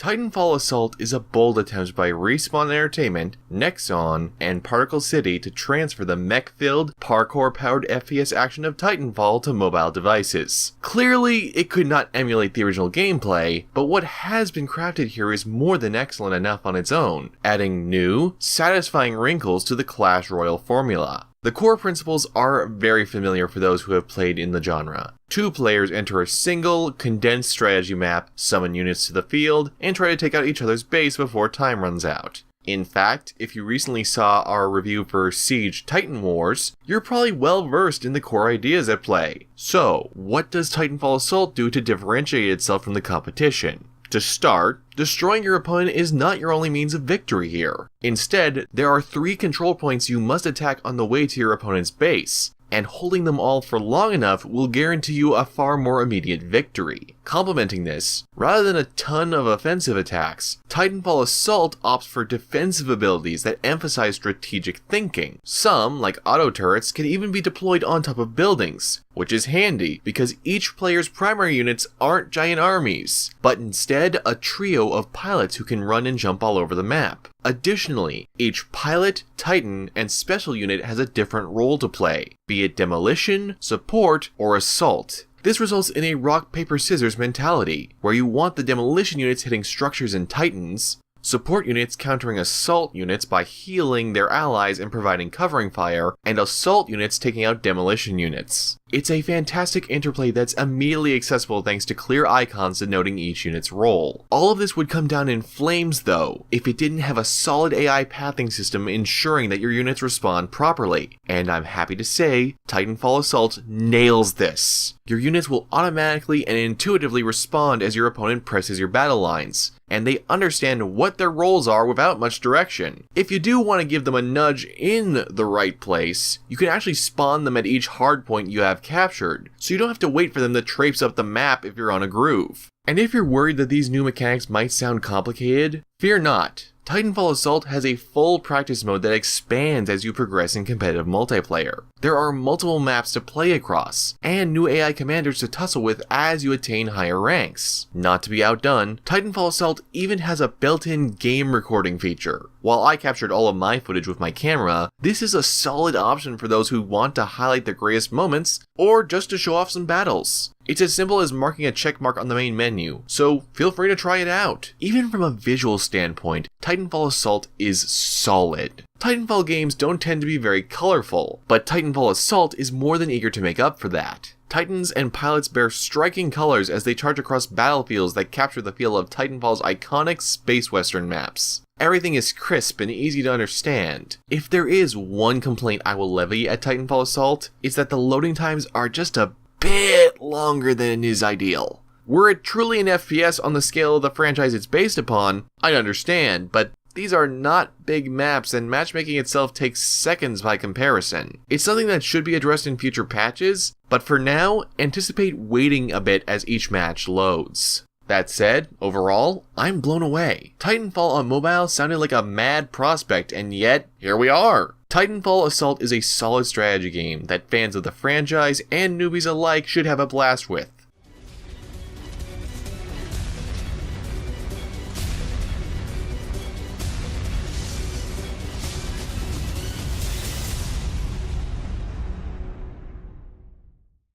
Titanfall Assault is a bold attempt by Respawn Entertainment, Nexon, and Particle City to transfer the mech-filled, parkour-powered FPS action of Titanfall to mobile devices. Clearly, it could not emulate the original gameplay, but what has been crafted here is more than excellent enough on its own, adding new, satisfying wrinkles to the Clash Royale formula. The core principles are very familiar for those who have played in the genre. Two players enter a single, condensed strategy map, summon units to the field, and try to take out each other's base before time runs out. In fact, if you recently saw our review for Siege Titan Wars, you're probably well versed in the core ideas at play. So, what does Titanfall Assault do to differentiate itself from the competition? To start, destroying your opponent is not your only means of victory here. Instead, there are 3 control points you must attack on the way to your opponent's base, and holding them all for long enough will guarantee you a far more immediate victory. Complementing this, rather than a ton of offensive attacks, Titanfall Assault opts for defensive abilities that emphasize strategic thinking. Some, like auto turrets, can even be deployed on top of buildings, which is handy because each player's primary units aren't giant armies, but instead a trio of pilots who can run and jump all over the map. Additionally, each pilot, titan, and special unit has a different role to play, be it demolition, support, or assault. This results in a rock, paper, scissors mentality, where you want the demolition units hitting structures and titans, support units countering assault units by healing their allies and providing covering fire, and assault units taking out demolition units. It's a fantastic interplay that's immediately accessible thanks to clear icons denoting each unit's role. All of this would come down in flames though, if it didn't have a solid AI pathing system ensuring that your units respond properly. And I'm happy to say, Titanfall Assault nails this. Your units will automatically and intuitively respond as your opponent presses your battle lines, and they understand what their roles are without much direction. If you do want to give them a nudge in the right place, you can actually spawn them at each hardpoint you have captured, so you don't have to wait for them to traipse up the map if you're on a groove. And if you're worried that these new mechanics might sound complicated, fear not. Titanfall Assault has a full practice mode that expands as you progress in competitive multiplayer. There are multiple maps to play across, and new AI commanders to tussle with as you attain higher ranks. Not to be outdone, Titanfall Assault even has a built-in game recording feature. While I captured all of my footage with my camera, this is a solid option for those who want to highlight the greatest moments, or just to show off some battles. It's as simple as marking a check mark on the main menu, so feel free to try it out. Even from a visual standpoint, Titanfall Assault is solid. Titanfall games don't tend to be very colorful, but Titanfall Assault is more than eager to make up for that. Titans and pilots bear striking colors as they charge across battlefields that capture the feel of Titanfall's iconic space western maps. Everything is crisp and easy to understand. If there is one complaint I will levy at Titanfall Assault, it's that the loading times are just a bit longer than is ideal. Were it truly an FPS on the scale of the franchise it's based upon, I'd understand, but these are not big maps and matchmaking itself takes seconds by comparison. It's something that should be addressed in future patches, but for now, anticipate waiting a bit as each match loads. That said, overall, I'm blown away. Titanfall on mobile sounded like a mad prospect, and yet, here we are! Titanfall Assault is a solid strategy game that fans of the franchise and newbies alike should have a blast with.